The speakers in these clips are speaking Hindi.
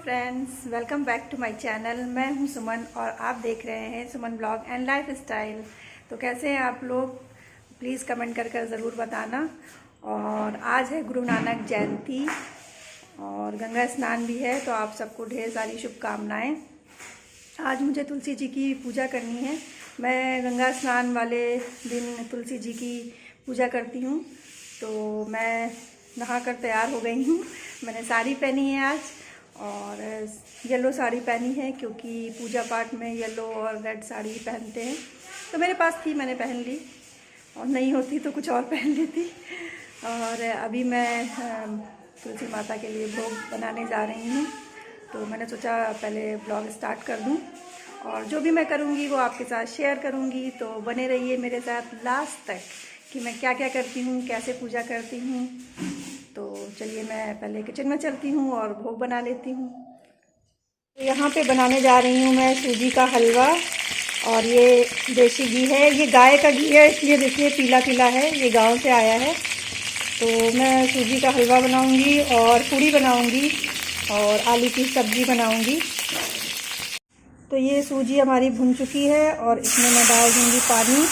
Friends, welcome back to my channel. मैं हूं सुमन और आप देख रहे हैं Suman blog and lifestyle. तो कैसे हैं आप लोग, प्लीज़ कमेंट कर ज़रूर बताना। और आज है गुरु नानक जयंती और गंगा स्नान भी है, तो आप सबको ढेर सारी शुभकामनाएं। आज मुझे तुलसी जी की पूजा करनी है। मैं गंगा स्नान वाले दिन तुलसी जी की पूजा करती हूँ। तो मैं नहा कर तैयार हो गई हूँ। मैंने साड़ी पहनी है आज और येलो साड़ी पहनी है, क्योंकि पूजा पाठ में येलो और रेड साड़ी पहनते हैं। तो मेरे पास थी, मैंने पहन ली, और नहीं होती तो कुछ और पहन लेती। और अभी मैं तुलसी माता के लिए भोग बनाने जा रही हूँ। तो मैंने सोचा पहले ब्लॉग स्टार्ट कर दूँ, और जो भी मैं करूँगी वो आपके साथ शेयर करूँगी। तो बने रहिए मेरे साथ लास्ट तक कि मैं क्या क्या करती हूँ, कैसे पूजा करती हूँ। तो चलिए मैं पहले किचन में चलती हूँ और भोग बना लेती हूँ। तो यहाँ पे बनाने जा रही हूँ मैं सूजी का हलवा, और ये देसी घी है, ये गाय का घी है, इसलिए देखिए पीला पीला है, ये गांव से आया है। तो मैं सूजी का हलवा बनाऊँगी और पूड़ी बनाऊँगी और आलू की सब्ज़ी बनाऊँगी। तो ये सूजी हमारी भुन चुकी है और इसमें मैं डाल दूँगी पानी।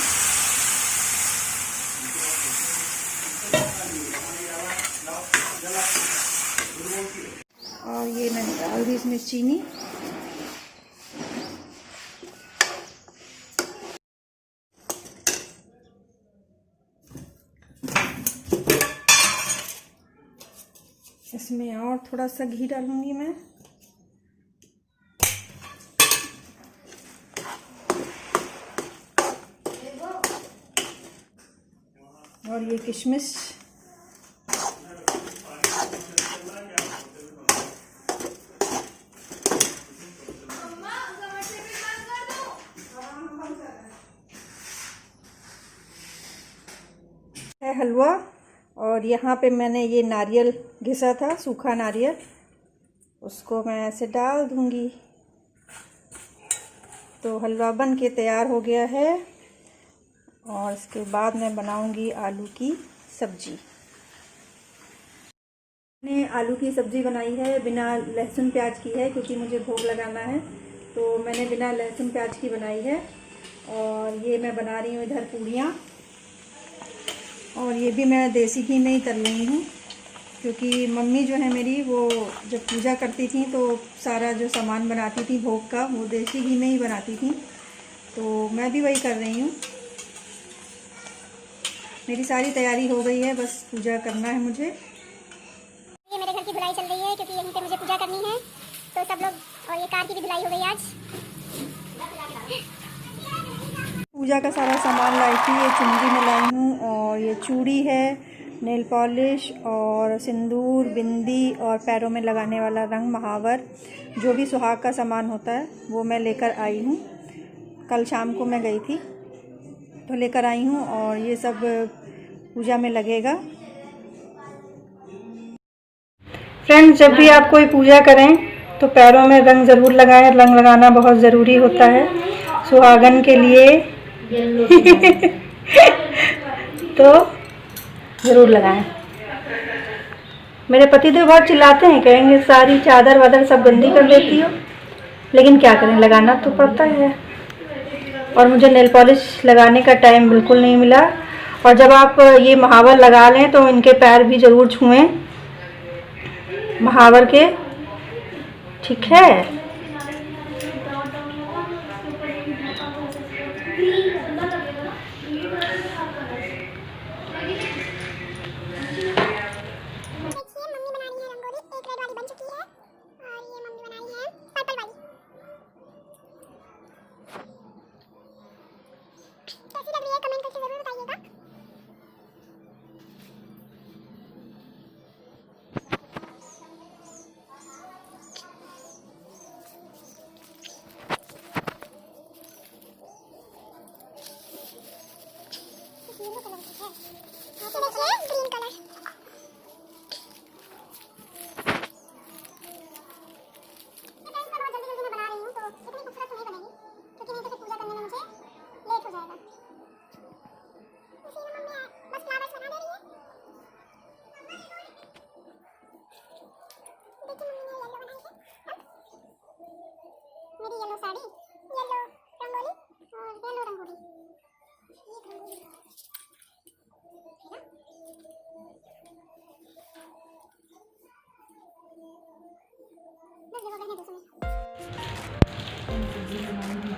और ये मैंने डाल दी इसमें चीनी। इसमें और थोड़ा सा घी डालूंगी मैं। और ये किशमिश, है हलवा। और यहाँ पे मैंने ये नारियल घिसा था, सूखा नारियल, उसको मैं ऐसे डाल दूँगी। तो हलवा बन के तैयार हो गया है। और इसके बाद मैं बनाऊँगी आलू की सब्ज़ी। मैंने आलू की सब्ज़ी बनाई है, बिना लहसुन प्याज की है, क्योंकि मुझे भोग लगाना है। तो मैंने बिना लहसुन प्याज की बनाई है। और ये मैं बना रही हूँ इधर पूड़ियाँ, और ये भी मैं देसी घी में ही तल रही हूँ, क्योंकि मम्मी जो है मेरी, वो जब पूजा करती थी तो सारा जो सामान बनाती थी भोग का, वो देसी घी में ही बनाती थी। तो मैं भी वही कर रही हूँ। मेरी सारी तैयारी हो गई है, बस पूजा करना है मुझे। ये मेरे घर की धुलाई चल रही है, क्योंकि यहीं पे मुझे पूजा करनी है। तो सब लोग, और ये कार की भी धुलाई हो गई आज। पूजा का सारा सामान लाई थी, ये चुनरी में लाई हूँ, और ये चूड़ी है, नेल पॉलिश और सिंदूर, बिंदी, और पैरों में लगाने वाला रंग, महावर, जो भी सुहाग का सामान होता है वो मैं लेकर आई हूँ। कल शाम को मैं गई थी तो लेकर आई हूँ, और ये सब पूजा में लगेगा। फ्रेंड्स, जब भी आप कोई पूजा करें तो पैरों में रंग ज़रूर लगाएं। रंग लगाना बहुत ज़रूरी होता है सुहागन के लिए। तो ज़रूर लगाएं। मेरे पतिदेव बहुत चिल्लाते हैं, कहेंगे सारी चादर वादर सब गंदी कर देती हो, लेकिन क्या करें, लगाना तो पड़ता है। और मुझे नेल पॉलिश लगाने का टाइम बिल्कुल नहीं मिला। और जब आप ये महावर लगा लें तो इनके पैर भी ज़रूर छुएं, महावर के, ठीक है।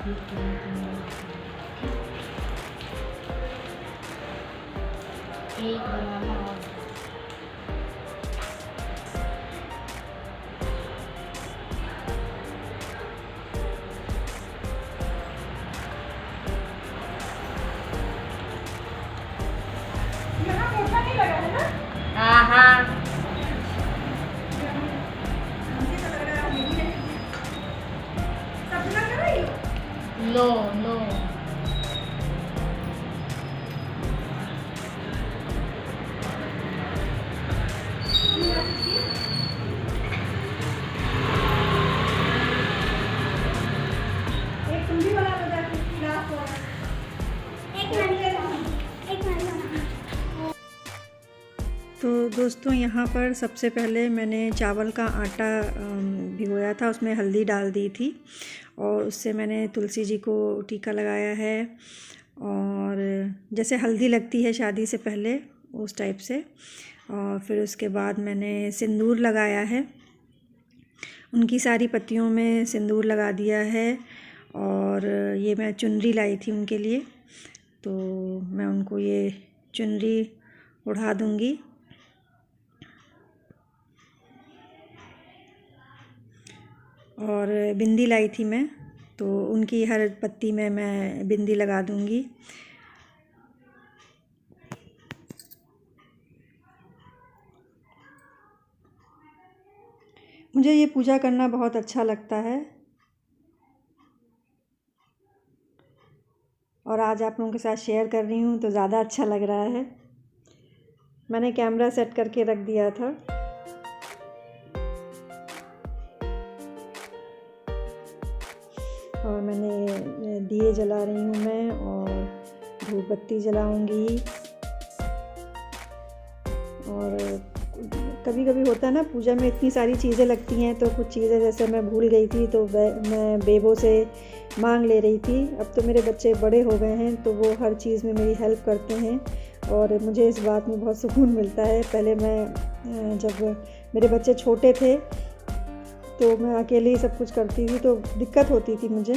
एक बनाना और यहाँ मोटा नहीं लगा है ना? हाँ हाँ मुझे तो लग रहा है यही रहेगी। सब लग रही हो? लो लो एक तुम भी बना दो जाके लास्ट वाला। तो दोस्तों यहाँ पर सबसे पहले मैंने चावल का आटा भिगोया था, उसमें हल्दी डाल दी थी और उससे मैंने तुलसी जी को टीका लगाया है। और जैसे हल्दी लगती है शादी से पहले उस टाइप से। और फिर उसके बाद मैंने सिंदूर लगाया है, उनकी सारी पत्तियों में सिंदूर लगा दिया है। और ये मैं चुनरी लाई थी उनके लिए, तो मैं उनको ये चुनरी उड़ा दूँगी। और बिंदी लाई थी मैं, तो उनकी हर पत्ती में मैं बिंदी लगा दूँगी। मुझे ये पूजा करना बहुत अच्छा लगता है और आज आप लोगों के साथ शेयर कर रही हूँ तो ज़्यादा अच्छा लग रहा है। मैंने कैमरा सेट करके रख दिया था। और मैंने दिए जला रही हूँ मैं और धूप बत्ती जलाऊंगी। और कभी कभी होता है ना, पूजा में इतनी सारी चीज़ें लगती हैं तो कुछ चीज़ें जैसे मैं भूल गई थी तो मैं बेबो से मांग ले रही थी। अब तो मेरे बच्चे बड़े हो गए हैं तो वो हर चीज़ में मेरी हेल्प करते हैं और मुझे इस बात में बहुत सुकून मिलता है। पहले मैं जब मेरे बच्चे छोटे थे तो मैं अकेले ही सब कुछ करती थी तो दिक्कत होती थी मुझे,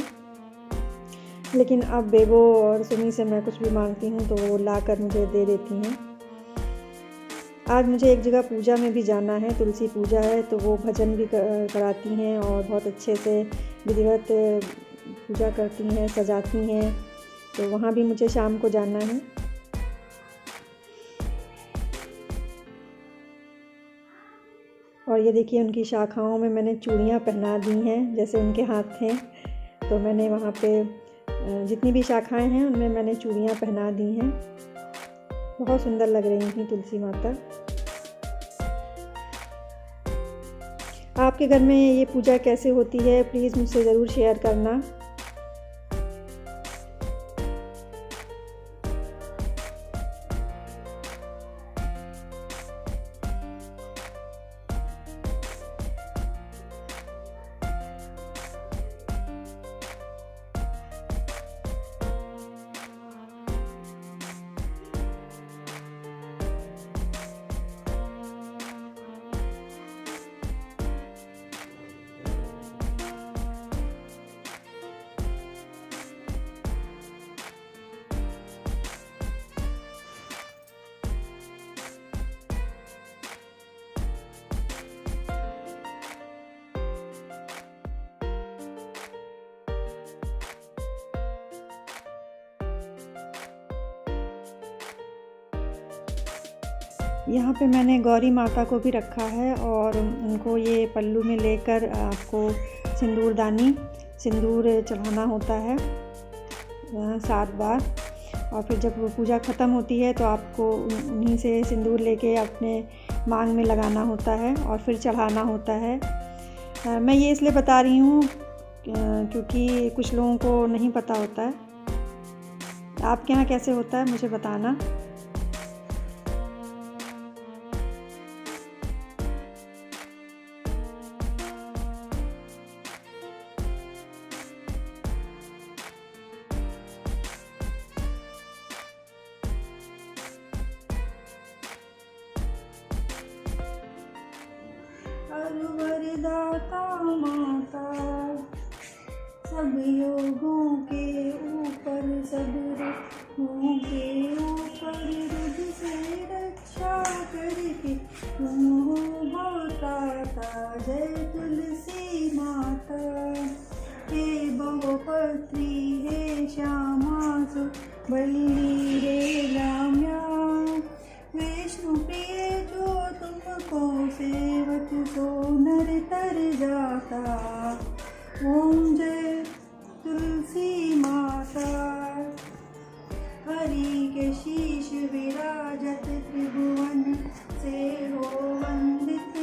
लेकिन अब बेबो और सुमी से मैं कुछ भी मांगती हूँ तो वो ला कर मुझे दे देती हैं। आज मुझे एक जगह पूजा में भी जाना है, तुलसी पूजा है, तो वो भजन भी कराती हैं और बहुत अच्छे से विधिवत पूजा करती हैं, सजाती हैं, तो वहाँ भी मुझे शाम को जाना है। और ये देखिए उनकी शाखाओं में मैंने चूड़ियाँ पहना दी हैं जैसे उनके हाथ हैं, तो मैंने वहाँ पे जितनी भी शाखाएं हैं उनमें मैंने चूड़ियाँ पहना दी हैं। बहुत सुंदर लग रही थी तुलसी माता। आपके घर में ये पूजा कैसे होती है प्लीज़ मुझसे ज़रूर शेयर करना। यहाँ पे मैंने गौरी माता को भी रखा है और उनको ये पल्लू में लेकर आपको सिंदूर चढ़ाना होता है 7 बार। और फिर जब वो पूजा ख़त्म होती है तो आपको उन्हीं से सिंदूर लेके अपने मांग में लगाना होता है और फिर चढ़ाना होता है। मैं ये इसलिए बता रही हूँ क्योंकि कुछ लोगों को नहीं पता होता है। आपके यहाँ कैसे होता है मुझे बताना। वरदाता माता सब योगों के ऊपर, सब रोगों के ऊपर रुझ से रक्षा करके तुम हो बहुताता। जय तुलसी माता। हे बहुपत्री हे श्यामा सुबली रे राम्या, विष्णु प्रिय जो तुमको सेवक सो नर तर जाता। ओम जय तुलसी माता। हरि के शीश विराजत त्रिभुवन से हो वंदित,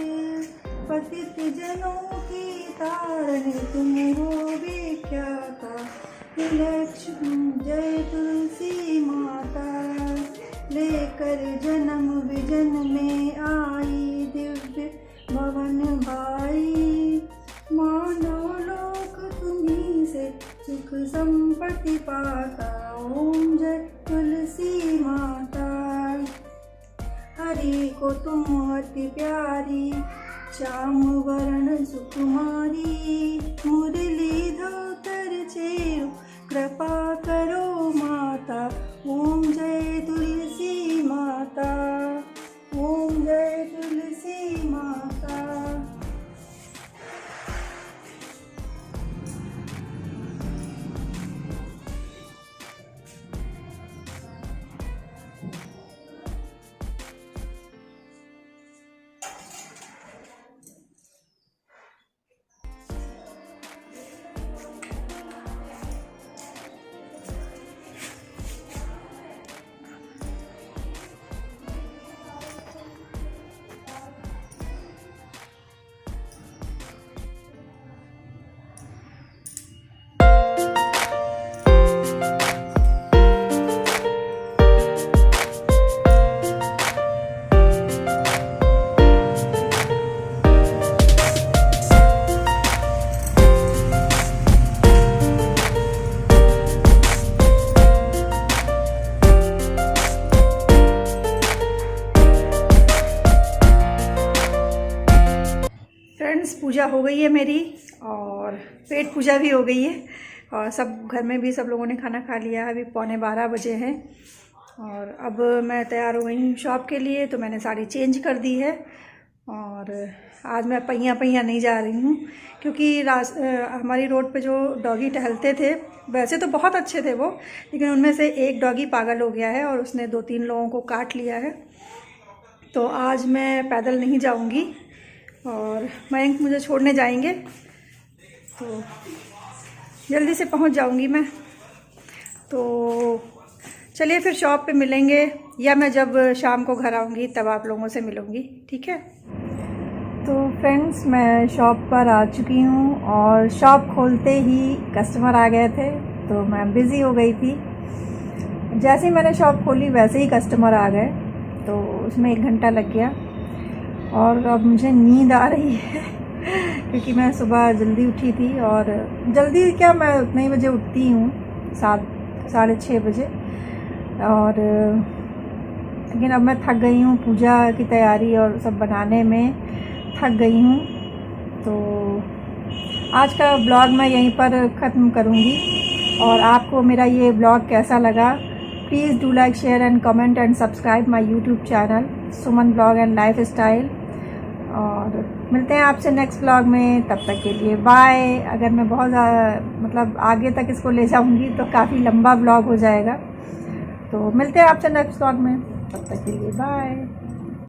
पतित जनों की तारण तुम हो विख्याता। लक्ष्मी जय तुलसी माता। लेकर जन्म विजन में आई दिव्य भवन भाई, मानव लोक तुम्हीं से सुख संपत्ति पाता। ओम जय तुलसी माता। हरि को तुम अति प्यारी, श्याम वर्ण सुकुमारी, मुरली धोतर छेड़ो कृपा करो माता। ओम जय तुलसी माता। ओम जय तुलसी माता। फ्रेंड्स, पूजा हो गई है मेरी और पेट पूजा भी हो गई है और सब घर में भी सब लोगों ने खाना खा लिया है। अभी 11:15 बजे हैं और अब मैं तैयार हो गई हूँ शॉप के लिए। तो मैंने साड़ी चेंज कर दी है और आज मैं पहिया नहीं जा रही हूँ क्योंकि हमारी रोड पे जो डॉगी टहलते थे वैसे तो बहुत अच्छे थे वो, लेकिन उनमें से एक डॉगी पागल हो गया है और उसने 2-3 लोगों को काट लिया है। तो आज मैं पैदल नहीं जाऊँगी और मयंक मुझे छोड़ने जाएंगे, तो जल्दी से पहुंच जाऊंगी मैं। तो चलिए फिर शॉप पे मिलेंगे, या मैं जब शाम को घर आऊंगी तब आप लोगों से मिलूंगी, ठीक है। तो फ्रेंड्स, मैं शॉप पर आ चुकी हूँ और शॉप खोलते ही कस्टमर आ गए थे तो मैं बिज़ी हो गई थी। जैसे ही मैंने शॉप खोली वैसे ही कस्टमर आ गए, तो उसमें 1 घंटा लग गया और अब मुझे नींद आ रही है क्योंकि मैं सुबह जल्दी उठी थी। और जल्दी क्या, मैं उतने ही बजे उठती हूँ, 7-6:30 बजे। और लेकिन अब मैं थक गई हूँ, पूजा की तैयारी और सब बनाने में थक गई हूँ। तो आज का ब्लॉग मैं यहीं पर ख़त्म करूँगी और आपको मेरा ये ब्लॉग कैसा लगा, please do like, share and comment and subscribe my YouTube channel Suman blog and life style. और मिलते हैं आपसे नेक्स्ट ब्लॉग में, तब तक के लिए बाय। अगर मैं बहुत मतलब आगे तक इसको ले जाऊंगी तो काफ़ी लंबा ब्लॉग हो जाएगा। तो मिलते हैं आपसे नेक्स्ट ब्लॉग में, तब तक के लिए बाय।